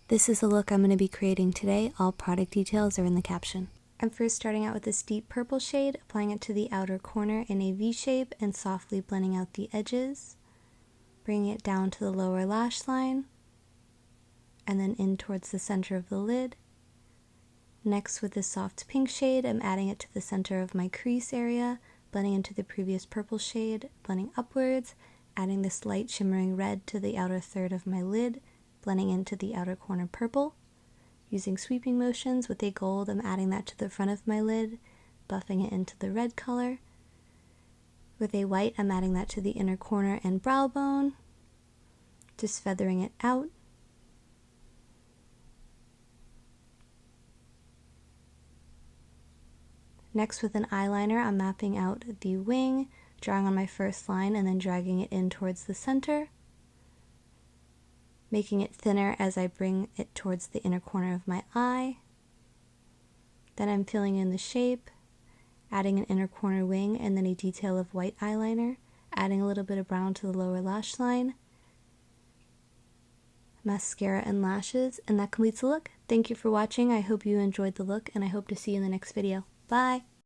This is the look I'm going to be creating today. All product details are in the caption. I'm first starting out with this deep purple shade, applying it to the outer corner in a V shape and softly blending out the edges, bringing it down to the lower lash line, and then in towards the center of the lid. Next, with this soft pink shade, I'm adding it to the center of my crease area, blending into the previous purple shade, blending upwards, adding this light shimmering red to the outer third of my lid, blending into the outer corner purple. Using sweeping motions with a gold, I'm adding that to the front of my lid, buffing it into the red color. With a white, I'm adding that to the inner corner and brow bone, just feathering it out. Next, with an eyeliner, I'm mapping out the wing, drawing on my first line and then dragging it in towards the center, making it thinner as I bring it towards the inner corner of my eye. Then I'm filling in the shape, adding an inner corner wing and then a detail of white eyeliner, adding a little bit of brown to the lower lash line, mascara and lashes, and that completes the look. Thank you for watching. I hope you enjoyed the look and I hope to see you in the next video. Bye!